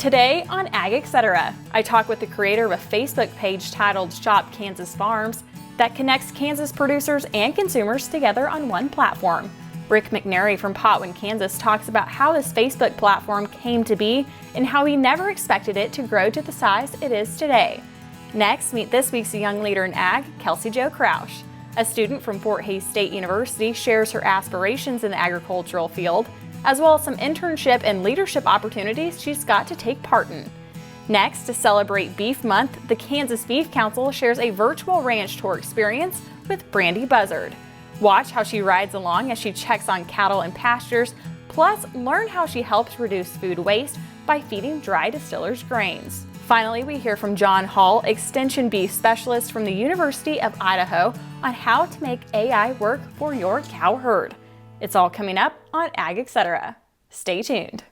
Today on Ag Etc., I talk with the creator of a Facebook page titled Shop Kansas Farms that connects Kansas producers and consumers together on one platform. Rick McNary from Potwin, Kansas talks about how this Facebook platform came to be and how he never expected it to grow to the size it is today. Next, meet this week's young leader in Ag, KelsiJo Crouch. A student from Fort Hays State University shares her aspirations in the agricultural field, as well as some internship and leadership opportunities she's got to take part in. Next, to celebrate Beef Month, the Kansas Beef Council shares a virtual ranch tour experience with Brandi Buzzard. Watch how she rides along as she checks on cattle and pastures, plus learn how she helps reduce food waste by feeding dry distillers grains. Finally, we hear from John Hall, Extension Beef Specialist from the University of Idaho, on how to make AI work for your cow herd. It's all coming up on Ag Etc. Stay tuned.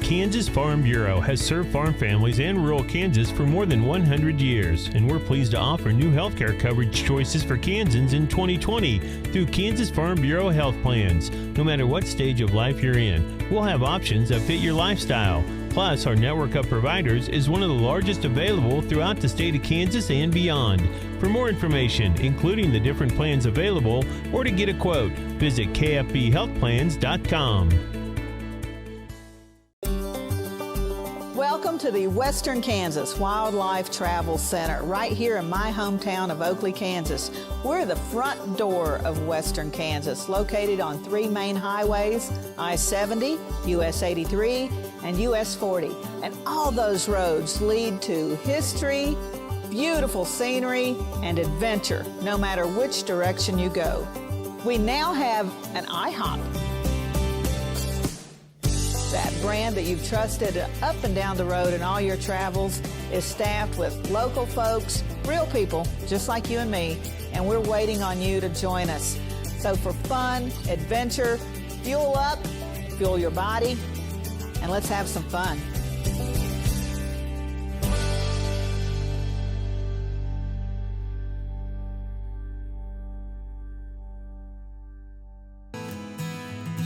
Kansas Farm Bureau has served farm families and rural Kansas for more than 100 years, and we're pleased to offer new healthcare coverage choices for Kansans in 2020 through Kansas Farm Bureau health plans. No matter what stage of life you're in, we'll have options that fit your lifestyle. Plus, our network of providers is one of the largest available throughout the state of Kansas and beyond. For more information, including the different plans available, or to get a quote, visit kfbhealthplans.com. Welcome to the Western Kansas Wildlife Travel Center, right here in my hometown of Oakley, Kansas. We're the front door of Western Kansas, located on three main highways, I-70, US 83, and US 40. And all those roads lead to history, beautiful scenery, and adventure, no matter which direction you go. We now have an IHOP. That brand that you've trusted up and down the road in all your travels is staffed with local folks, real people, just like you and me, and we're waiting on you to join us. So for fun, adventure, fuel up, fuel your body, and let's have some fun.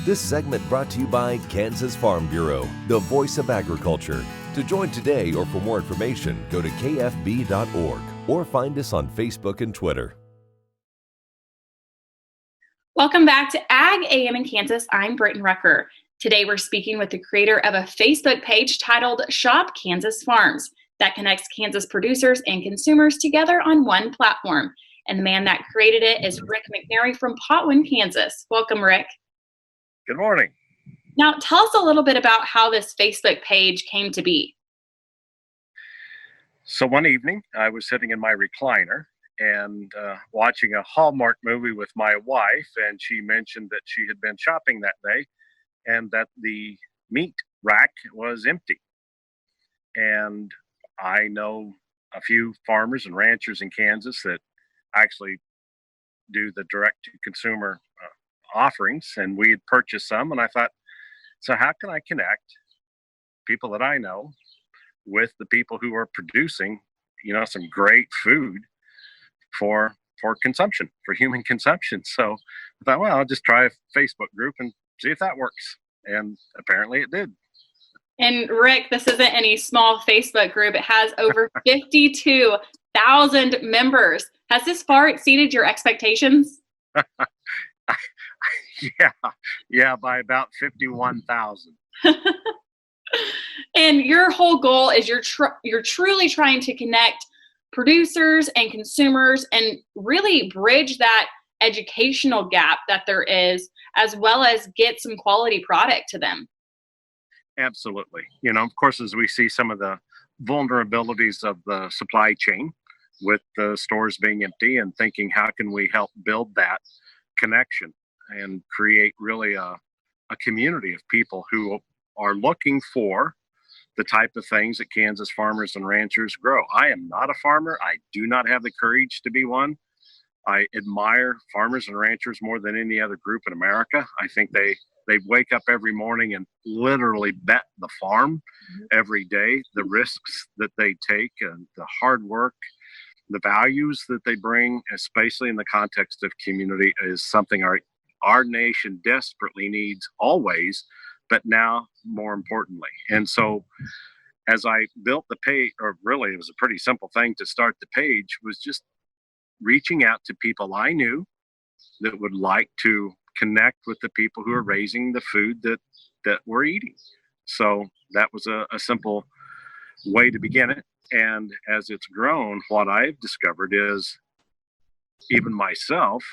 This segment brought to you by Kansas Farm Bureau, the voice of agriculture. To join today or for more information, go to kfb.org or find us on Facebook and Twitter. Welcome back to Ag AM in Kansas. I'm Britton Rucker. Today we're speaking with the creator of a Facebook page titled Shop Kansas Farms that connects Kansas producers and consumers together on one platform. And the man that created it is Rick McNary from Potwin, Kansas. Welcome, Rick. Good morning. Now, tell us a little bit about how this Facebook page came to be. So one evening, I was sitting in my recliner and watching a Hallmark movie with my wife, and she mentioned that she had been shopping that day and that the meat rack was empty. And I know a few farmers and ranchers in Kansas that actually do the direct-to-consumer offerings, and we had purchased some, and I thought, so how can I connect people that I know with the people who are producing, some great food for consumption, for human consumption? So I thought, well, I'll just try a Facebook group and see if that works. And apparently it did. And Rick, this isn't any small Facebook group. It has over 52,000 members. Has this far exceeded your expectations? Yeah, by about 51,000. And your whole goal is you're truly trying to connect producers and consumers and really bridge that educational gap that there is, as well as get some quality product to them. Absolutely. Of course, as we see some of the vulnerabilities of the supply chain with the stores being empty, and thinking, how can we help build that connection and create really a community of people who are looking for the type of things that Kansas farmers and ranchers grow. I am not a farmer. I do not have the courage to be one. I admire farmers and ranchers more than any other group in America. I think they wake up every morning and literally bet the farm every day. The risks that they take and the hard work, the values that they bring, especially in the context of community, is something our nation desperately needs always, but now more importantly. And so as I built the page, or really it was a pretty simple thing to start the page, was just reaching out to people I knew that would like to connect with the people who are raising the food that we're eating. So that was a simple way to begin it. And as it's grown, what I've discovered is, even myself,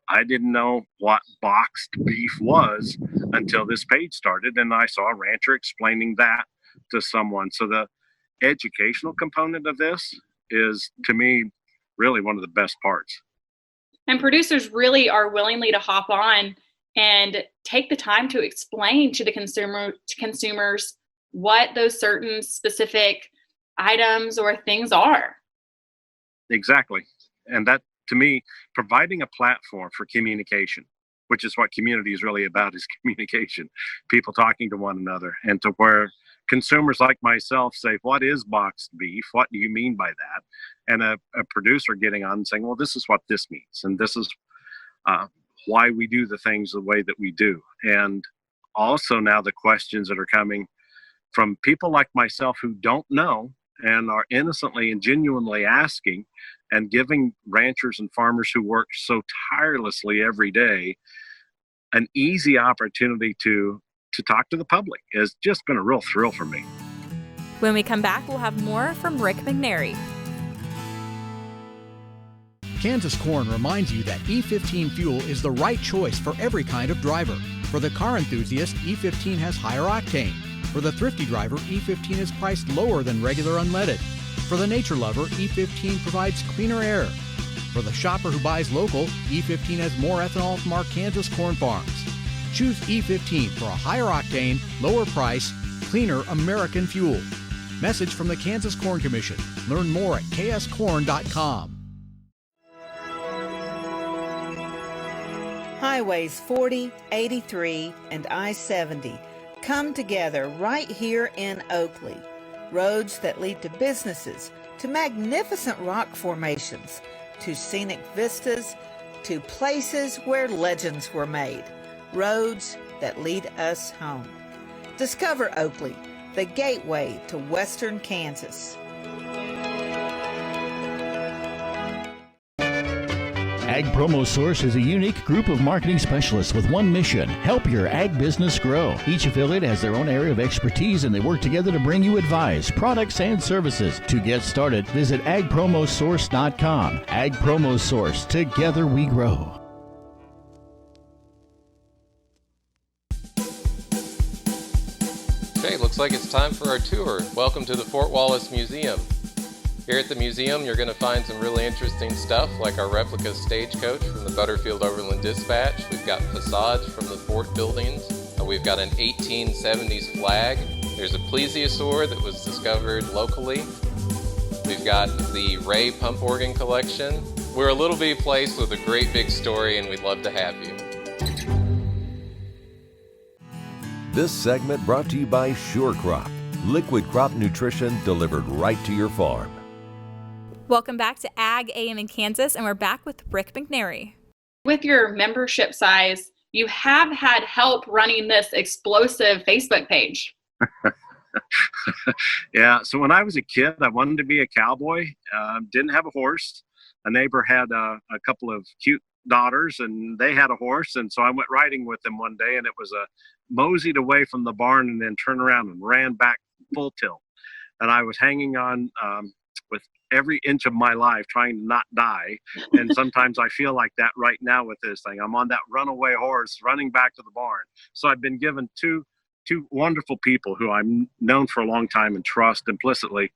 I didn't know what boxed beef was until this page started, and I saw a rancher explaining that to someone. So the educational component of this is, to me, really one of the best parts. And producers really are willingly to hop on and take the time to explain to the consumers what those certain specific items or things are. Exactly. And that, to me, providing a platform for communication, which is what community is really about, is communication, people talking to one another, and to where consumers like myself say, what is boxed beef? What do you mean by that? And a producer getting on and saying, well, this is what this means. And this is why we do the things the way that we do. And also now the questions that are coming from people like myself who don't know and are innocently and genuinely asking, and giving ranchers and farmers who work so tirelessly every day an easy opportunity to talk to the public. Has just been a real thrill for me. When we come back, we'll have more from Rick McNary. Kansas Corn reminds you that E15 fuel is the right choice for every kind of driver. For the car enthusiast, E15 has higher octane. For the thrifty driver, E15 is priced lower than regular unleaded. For the nature lover, E15 provides cleaner air. For the shopper who buys local, E15 has more ethanol from our Kansas corn farms. Choose E15 for a higher octane, lower price, cleaner American fuel. Message from the Kansas Corn Commission. Learn more at kscorn.com. Highways 40, 83, and I-70 come together right here in Oakley. Roads that lead to businesses, to magnificent rock formations, to scenic vistas, to places where legends were made. Roads that lead us home. Discover Oakley, the gateway to Western Kansas. Ag Promo Source is a unique group of marketing specialists with one mission: help your ag business grow. Each affiliate has their own area of expertise, and they work together to bring you advice, products, and services. To get started, visit agpromosource.com. Ag Promo Source. Together we grow. Okay, looks like it's time for our tour. Welcome to the Fort Wallace Museum. Here at the museum, you're going to find some really interesting stuff, like our replica stagecoach from the Butterfield Overland Dispatch. We've got facades from the fort buildings. We've got an 1870s flag. There's a plesiosaur that was discovered locally. We've got the Ray pump organ collection. We're a little bitty place with a great big story, and we'd love to have you. This segment brought to you by Sure Crop, liquid crop nutrition delivered right to your farm. Welcome back to Ag AM in Kansas, and we're back with Rick McNary. With your membership size, you have had help running this explosive Facebook page. Yeah, so when I was a kid, I wanted to be a cowboy. Didn't have a horse. A neighbor had a couple of cute daughters, and they had a horse, and so I went riding with them one day, and it was a moseyed away from the barn and then turned around and ran back full tilt. And I was hanging on with every inch of my life trying to not die. And sometimes I feel like that right now with this thing. I'm on that runaway horse running back to the barn. So I've been given two wonderful people who I've known for a long time and trust implicitly.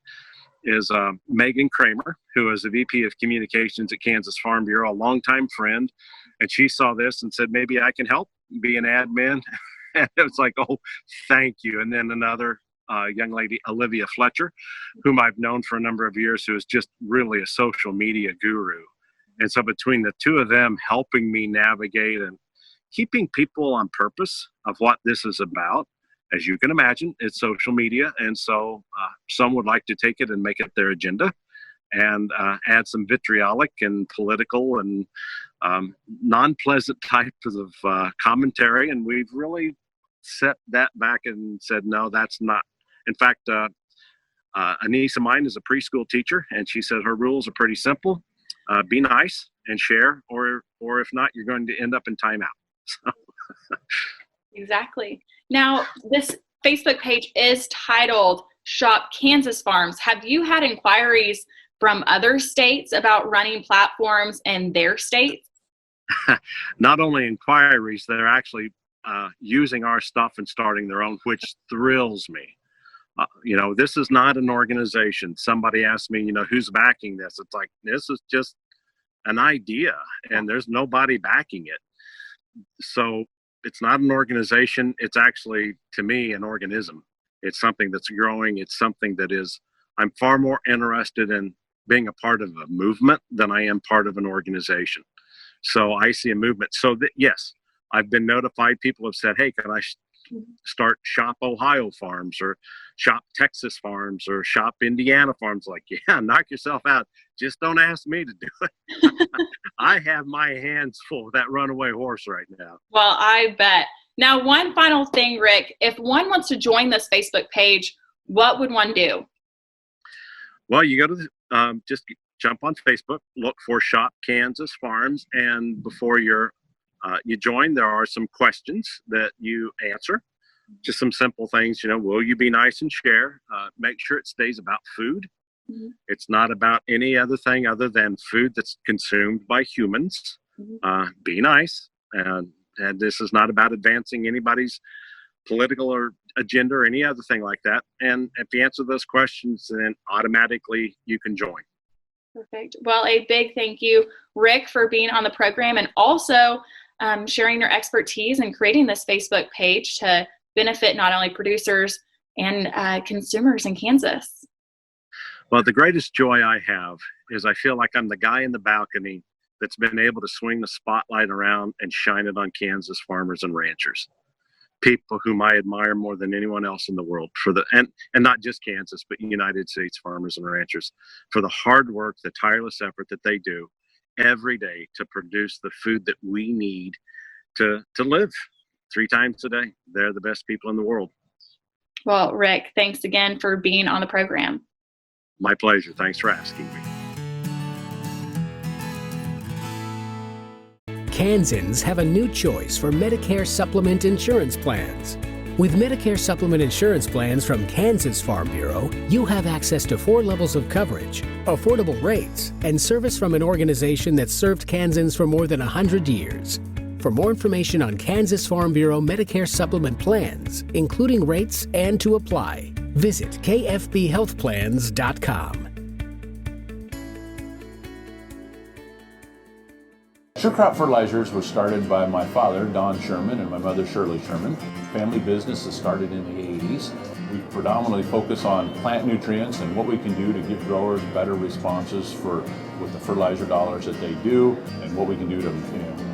Is Megan Kramer, who is the VP of Communications at Kansas Farm Bureau, a longtime friend. And she saw this and said, maybe I can help be an admin. And it was like, oh, thank you. And then another young lady, Olivia Fletcher, whom I've known for a number of years, who is just really a social media guru. And so between the two of them helping me navigate and keeping people on purpose of what this is about, as you can imagine, it's social media. And so some would like to take it and make it their agenda and add some vitriolic and political and non-pleasant types of commentary. And we've really set that back and said, no, that's not. In fact, a niece of mine is a preschool teacher, and she said her rules are pretty simple. Be nice and share, or if not, you're going to end up in timeout. So. Exactly. Now, this Facebook page is titled Shop Kansas Farms. Have you had inquiries from other states about running platforms in their states? Not only inquiries, they're actually using our stuff and starting their own, which thrills me. This is not an organization. Somebody asked me, who's backing this? It's like, this is just an idea, and there's nobody backing it. So it's not an organization. It's actually, to me, an organism. It's something that's growing. It's something that is, I'm far more interested in being a part of a movement than I am part of an organization. So I see a movement. So yes, I've been notified. People have said, hey, can I start Shop Ohio Farms or Shop Texas Farms or Shop Indiana Farms? Like, yeah, knock yourself out. Just don't ask me to do it. I have my hands full with that runaway horse right now. Well, I bet. Now, one final thing, Rick, if one wants to join this Facebook page, what would one do? Well, you go to just jump on Facebook, look for Shop Kansas Farms, and before you join, there are some questions that you answer. Just some simple things, will you be nice and share? Make sure it stays about food. Mm-hmm. It's not about any other thing other than food that's consumed by humans. Mm-hmm. Be nice. And this is not about advancing anybody's political or agenda or any other thing like that. And if you answer those questions, then automatically you can join. Perfect. Well, a big thank you, Rick, for being on the program and also sharing your expertise and creating this Facebook page to benefit not only producers and consumers in Kansas. Well, the greatest joy I have is I feel like I'm the guy in the balcony that's been able to swing the spotlight around and shine it on Kansas farmers and ranchers, people whom I admire more than anyone else in the world and not just Kansas, but United States farmers and ranchers for the hard work, the tireless effort that they do every day to produce the food that we need to live 3 times a day. They're the best people in the world. Well, Rick, thanks again for being on the program. My pleasure. Thanks for asking me. Kansans have a new choice for Medicare supplement insurance plans. With Medicare supplement insurance plans from Kansas Farm Bureau, you have access to 4 levels of coverage, affordable rates, and service from an organization that's served Kansans for more than 100 years. For more information on Kansas Farm Bureau Medicare supplement plans, including rates and to apply, visit kfbhealthplans.com. SCHWARZ Fertilizers was started by my father, Don Sherman, and my mother, Shirley Sherman. Family business that started in the 80s. We predominantly focus on plant nutrients and what we can do to give growers better responses with the fertilizer dollars that they do, and what we can do to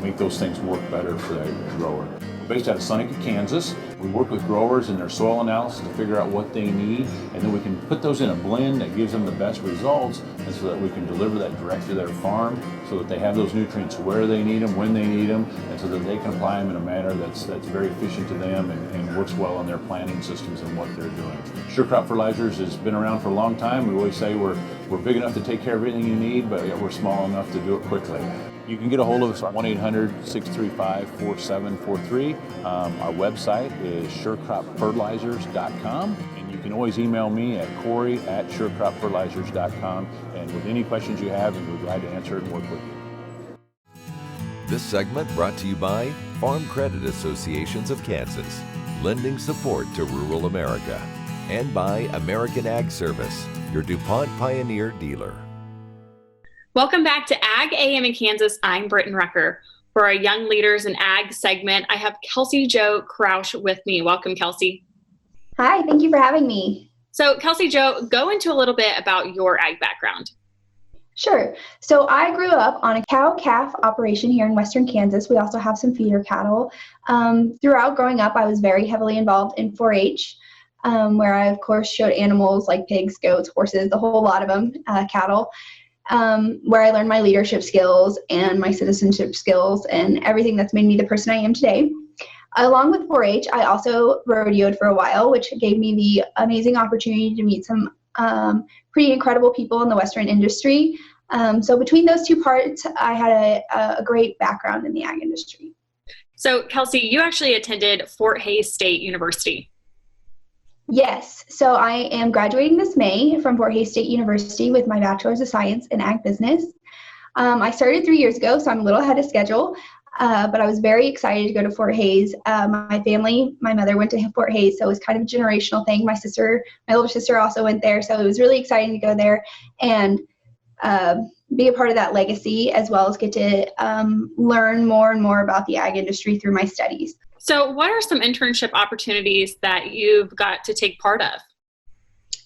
make those things work better for the grower. We're based out of Seneca, Kansas. We work with growers in their soil analysis to figure out what they need, and then we can put those in a blend that gives them the best results, and so that we can deliver that direct to their farm so that they have those nutrients where they need them, when they need them, and so that they can apply them in a manner that's very efficient to them and works well on their planting systems and what they're doing. SCHWARZ Fertilizers has been around for a long time. We always say we're big enough to take care of everything you need, but we're small enough to do it quickly. You can get a hold of us at 1-800-635-4743. Our website is SureCropFertilizers.com, and you can always email me at Corey@SureCropFertilizers.com, and with any questions you have, we'll be glad to answer and work with you. This segment brought to you by Farm Credit Associations of Kansas, lending support to rural America, and by American Ag Service, your DuPont Pioneer dealer. Welcome back to Ag AM in Kansas. I'm Britton Rucker. For our Young Leaders in Ag segment, I have KelsiJo Crouch with me. Welcome, Kelsey. Hi, thank you for having me. So, KelsiJo, go into a little bit about your ag background. Sure. So I grew up on a cow-calf operation here in western Kansas. We also have some feeder cattle. Throughout growing up, I was very heavily involved in 4-H, where I, of course, showed animals like pigs, goats, horses, a whole lot of them, cattle. Where I learned my leadership skills and my citizenship skills and everything that's made me the person I am today. Along with 4-H, I also rodeoed for a while, which gave me the amazing opportunity to meet some pretty incredible people in the Western industry. So between those two parts, I had a great background in the ag industry. So Kelsey, you actually attended Fort Hays State University. Yes, so I am graduating this May from Fort Hays State University with my Bachelor's of Science in Ag Business. I started 3 years ago, so I'm a little ahead of schedule, but I was very excited to go to Fort Hays. My family, my mother went to Fort Hays, so it was kind of a generational thing. My older sister also went there, so it was really exciting to go there and be a part of that legacy, as well as get to learn more and more about the ag industry through my studies. So what are some internship opportunities that you've got to take part of?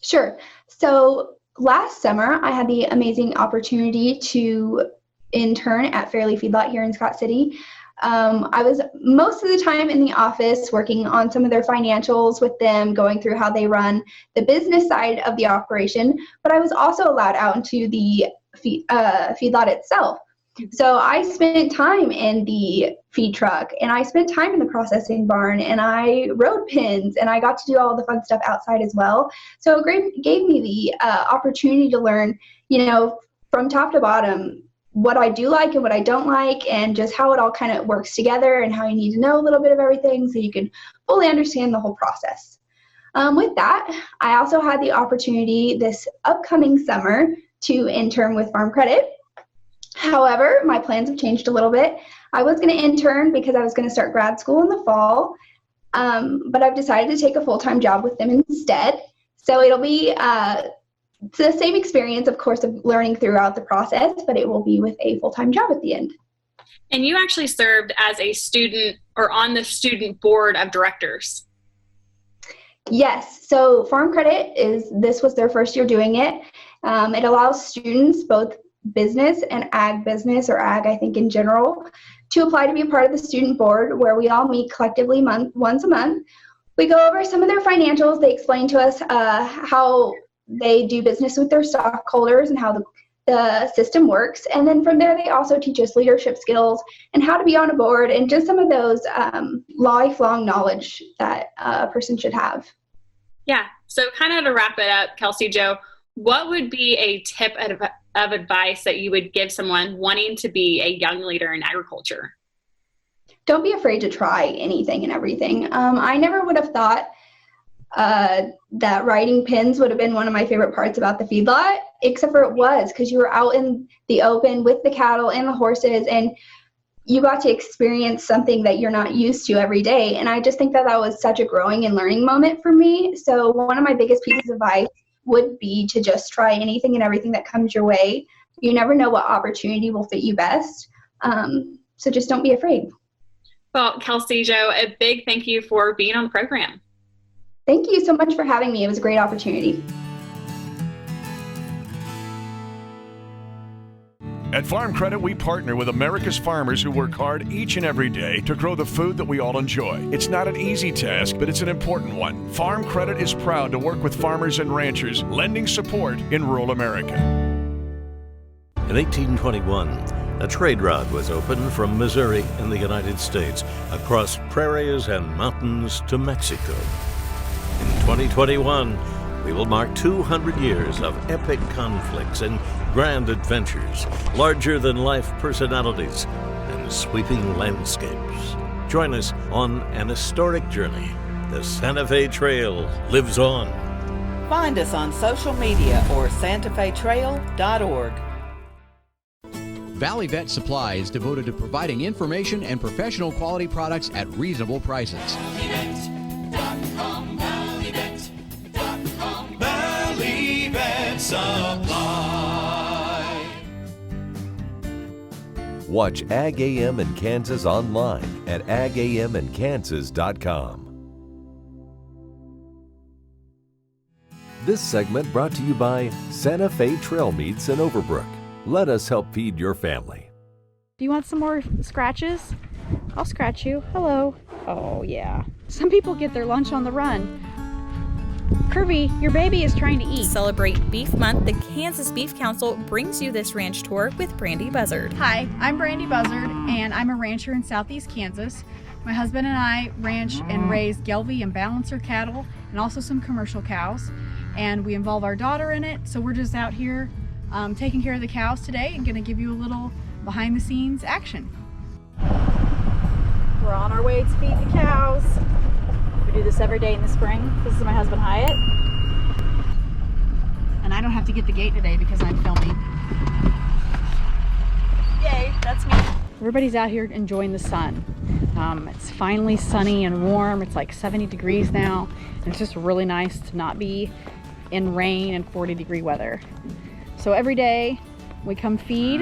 Sure. So last summer, I had the amazing opportunity to intern at Fairley Feedlot here in Scott City. I was most of the time in the office working on some of their financials with them, going through how they run the business side of the operation, but I was also allowed out into the feedlot itself. So I spent time in the feed truck, and I spent time in the processing barn, and I rode pins, and I got to do all the fun stuff outside as well. So it gave me the opportunity to learn, from top to bottom, what I do like and what I don't like, and just how it all kind of works together, and how you need to know a little bit of everything so you can fully understand the whole process. With that, I also had the opportunity this upcoming summer to intern with Farm Credit. However, my plans have changed a little bit. I was going to intern because I was going to start grad school in the fall, but I've decided to take a full-time job with them instead. So it'll be the same experience, of course, of learning throughout the process, but it will be with a full-time job at the end. And you actually served as a student or on the student board of directors. Yes. So Farm Credit this was their first year doing it. It allows students, both business and ag business, or ag, I think in general, to apply to be a part of the student board, where we all meet collectively once a month. We go over some of their financials. They explain to us how they do business with their stockholders and how the system works. And then from there, they also teach us leadership skills and how to be on a board, and just some of those lifelong knowledge that a person should have. Yeah. So kind of to wrap it up, KelsiJo, what would be a tip of advice that you would give someone wanting to be a young leader in agriculture? Don't be afraid to try anything and everything. I never would have thought that riding pins would have been one of my favorite parts about the feedlot, except for it was, because you were out in the open with the cattle and the horses, and you got to experience something that you're not used to every day. And I just think that was such a growing and learning moment for me. So one of my biggest pieces of advice would be to just try anything and everything that comes your way. You never know what opportunity will fit you best. So just don't be afraid. Well, KelsiJo, a big thank you for being on the program. Thank you so much for having me. It was a great opportunity. At Farm Credit, we partner with America's farmers who work hard each and every day to grow the food that we all enjoy. It's not an easy task, but it's an important one. Farm Credit is proud to work with farmers and ranchers, lending support in rural America. In 1821, a trade route was opened from Missouri in the United States across prairies and mountains to Mexico. In 2021, we will mark 200 years of epic conflicts and grand adventures, larger-than-life personalities, and sweeping landscapes. Join us on an historic journey. The Santa Fe Trail lives on. Find us on social media or santafetrail.org. Valley Vet Supply is devoted to providing information and professional quality products at reasonable prices. Valley Vet Supply. Watch Ag AM in Kansas online at agaminkansas.com. This segment brought to you by Santa Fe Trail Meats in Overbrook. Let us help feed your family. Do you want some more scratches? I'll scratch you. Hello. Oh, yeah. Some people get their lunch on the run. Kirby, your baby is trying to eat. Celebrate Beef Month. The Kansas Beef Council brings you this ranch tour with Brandi Buzzard. Hi, I'm Brandi Buzzard, and I'm a rancher in Southeast Kansas. My husband and I ranch and raise Gelbvieh and Balancer cattle and also some commercial cows. And we involve our daughter in it. So we're just out here taking care of the cows today and gonna give you a little behind the scenes action. We're on our way to feed the cows. We do this every day in the spring. This is my husband Hyatt. And I don't have to get the gate today because I'm filming. Yay, that's me. Everybody's out here enjoying the sun. It's finally sunny and warm. It's like 70 degrees now. And it's just really nice to not be in rain and 40-degree weather. So every day we come feed.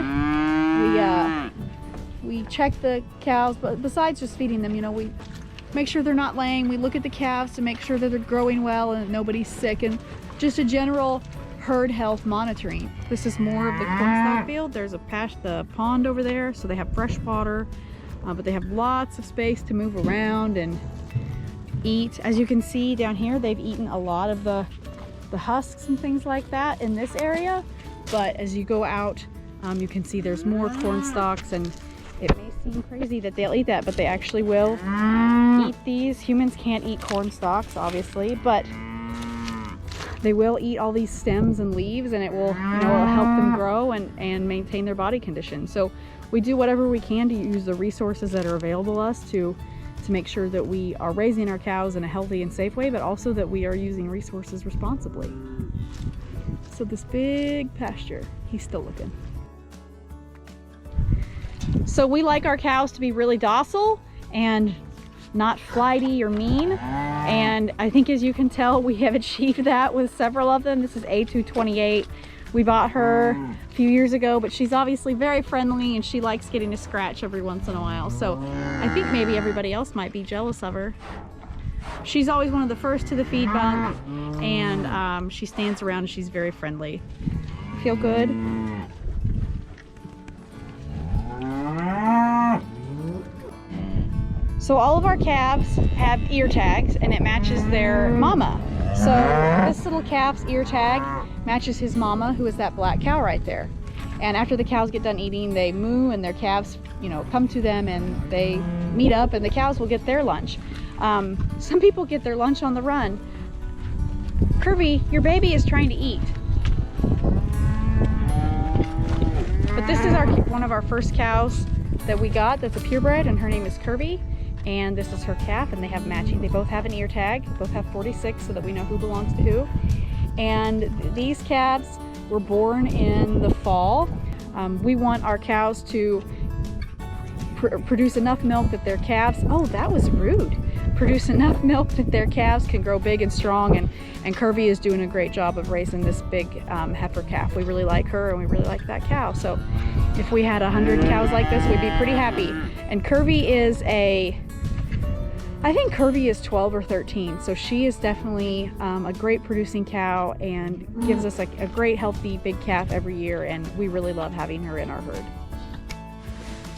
We check the cows, but besides just feeding them, you know, we make sure they're not laying. We look at the calves to make sure that they're growing well and nobody's sick, and just a general herd health monitoring. This is more of the cornstalk field. There's the pond over there, so they have fresh water, but they have lots of space to move around and eat. As you can see down here, they've eaten a lot of the husks and things like that in this area, but as you go out, you can see there's more corn stalks, and it may seem crazy that they'll eat that, but they actually will eat these. Humans can't eat corn stalks, obviously, but they will eat all these stems and leaves, and it will, you know, it'll help them grow and maintain their body condition. So we do whatever we can to use the resources that are available to us to make sure that we are raising our cows in a healthy and safe way, but also that we are using resources responsibly. So this big pasture, he's still looking. So we like our cows to be really docile and not flighty or mean. And I think, as you can tell, we have achieved that with several of them. This is A228. We bought her a few years ago, but she's obviously very friendly and she likes getting a scratch every once in a while. So I think maybe everybody else might be jealous of her. She's always one of the first to the feed bunk, and she stands around and she's very friendly. Feel good? So all of our calves have ear tags, and it matches their mama. So this little calf's ear tag matches his mama, who is that black cow right there. And after the cows get done eating, they moo, and their calves, you know, come to them and they meet up, and the cows will get their lunch. Some people get their lunch on the run. Kirby, your baby is trying to eat. But this is one of our first cows that we got that's a purebred, and her name is Kirby. And this is her calf, and they have matching. They both have an ear tag. They both have 46, so that we know who belongs to who. And these calves were born in the fall. We want our cows to produce enough milk that their calves, oh, that was rude. Produce enough milk that their calves can grow big and strong, and Kirby is doing a great job of raising this big heifer calf. We really like her, and we really like that cow. So if we had 100 cows like this, we'd be pretty happy. And Kirby is I think Kirby is 12 or 13, so she is definitely a great producing cow and gives us a great healthy big calf every year, and we really love having her in our herd.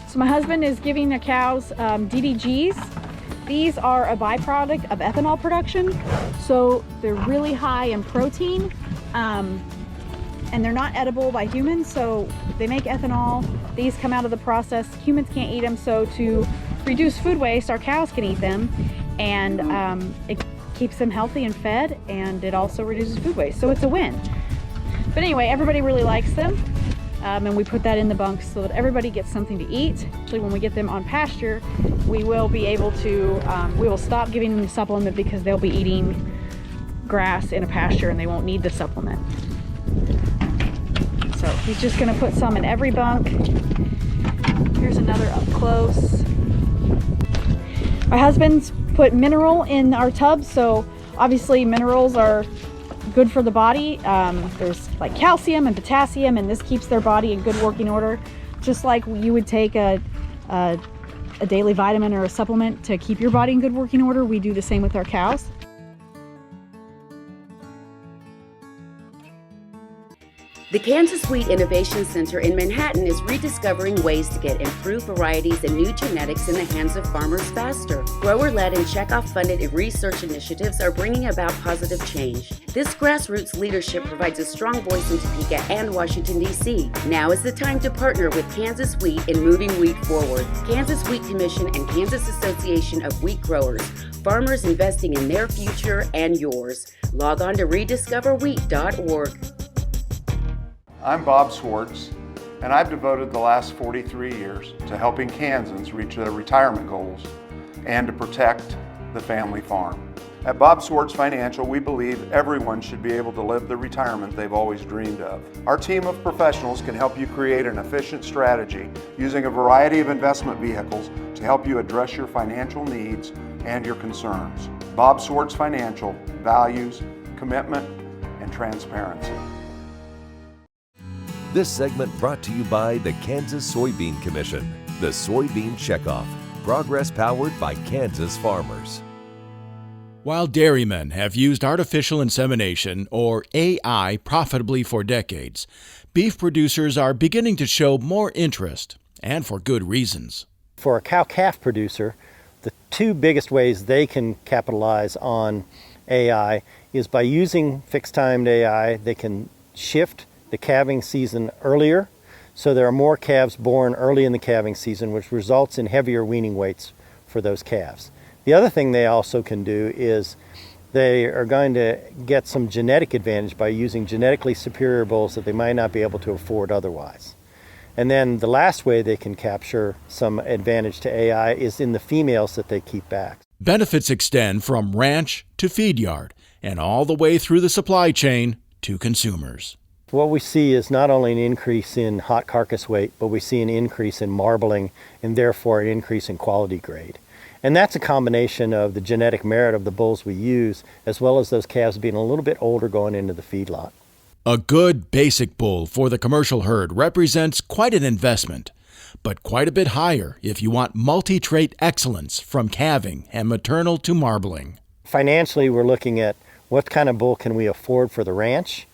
So my husband is giving the cows DDGs. These are a byproduct of ethanol production, so they're really high in protein, and they're not edible by humans, so they make ethanol. These come out of the process. Humans can't eat them, so to reduce food waste, our cows can eat them, and it keeps them healthy and fed, and it also reduces food waste, so it's a win. But anyway, everybody really likes them, and we put that in the bunks so that everybody gets something to eat. Actually, when we get them on pasture, we will be able to, we will stop giving them the supplement because they'll be eating grass in a pasture and they won't need the supplement. So he's just gonna put some in every bunk. Here's another up close. My husband's put mineral in our tubs, so obviously minerals are good for the body. There's like calcium and potassium, and this keeps their body in good working order. Just like you would take a daily vitamin or a supplement to keep your body in good working order, we do the same with our cows. The Kansas Wheat Innovation Center in Manhattan is rediscovering ways to get improved varieties and new genetics in the hands of farmers faster. Grower-led and checkoff-funded research initiatives are bringing about positive change. This grassroots leadership provides a strong voice in Topeka and Washington, D.C. Now is the time to partner with Kansas Wheat in moving wheat forward. Kansas Wheat Commission and Kansas Association of Wheat Growers. Farmers investing in their future and yours. Log on to rediscoverwheat.org. I'm Bob SCHWARZ, and I've devoted the last 43 years to helping Kansans reach their retirement goals and to protect the family farm. At Bob SCHWARZ Financial, we believe everyone should be able to live the retirement they've always dreamed of. Our team of professionals can help you create an efficient strategy using a variety of investment vehicles to help you address your financial needs and your concerns. Bob SCHWARZ Financial values commitment and transparency. This segment brought to you by the Kansas Soybean Commission, the Soybean Checkoff, progress powered by Kansas farmers. While dairymen have used artificial insemination, or AI, profitably for decades, beef producers are beginning to show more interest, and for good reasons. For a cow-calf producer, the two biggest ways they can capitalize on AI is by using fixed-timed AI. They can shift the calving season earlier, so there are more calves born early in the calving season, which results in heavier weaning weights for those calves. The other thing they also can do is they are going to get some genetic advantage by using genetically superior bulls that they might not be able to afford otherwise. And then the last way they can capture some advantage to AI is in the females that they keep back. Benefits extend from ranch to feed yard and all the way through the supply chain to consumers. What we see is not only an increase in hot carcass weight, but we see an increase in marbling and therefore an increase in quality grade. And that's a combination of the genetic merit of the bulls we use, as well as those calves being a little bit older going into the feedlot. A good basic bull for the commercial herd represents quite an investment, but quite a bit higher if you want multi-trait excellence from calving and maternal to marbling. Financially, we're looking at what kind of bull can we afford for the ranch,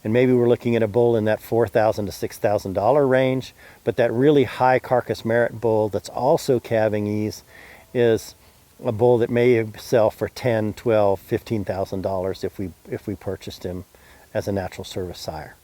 and maybe we're looking at a bull in that $4,000 to $6,000 range, but that really high carcass merit bull that's also calving ease is a bull that may sell for $10,000, $12,000, $15,000 if we purchased him as a natural service sire.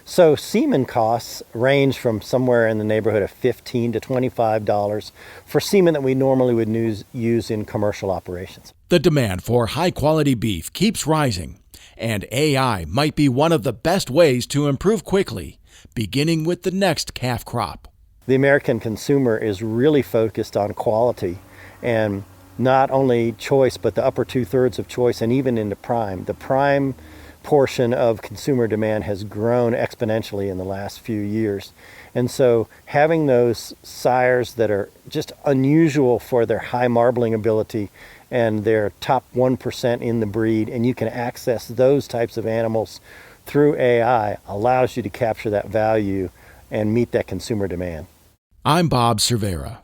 So semen costs range from somewhere in the neighborhood of $15 to $25 for semen that we normally would use in commercial operations. The demand for high-quality beef keeps rising, and AI might be one of the best ways to improve quickly, beginning with the next calf crop. The American consumer is really focused on quality, and not only choice, but the upper two-thirds of choice, and even into prime. The prime portion of consumer demand has grown exponentially in the last few years. And so having those sires that are just unusual for their high marbling ability and their top 1% in the breed, and you can access those types of animals through AI, allows you to capture that value and meet that consumer demand. I'm Bob Cervera.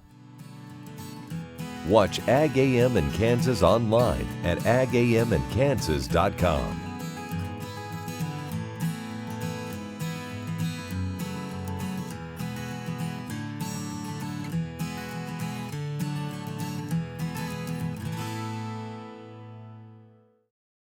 Watch Ag AM in Kansas online at agamandkansas.com.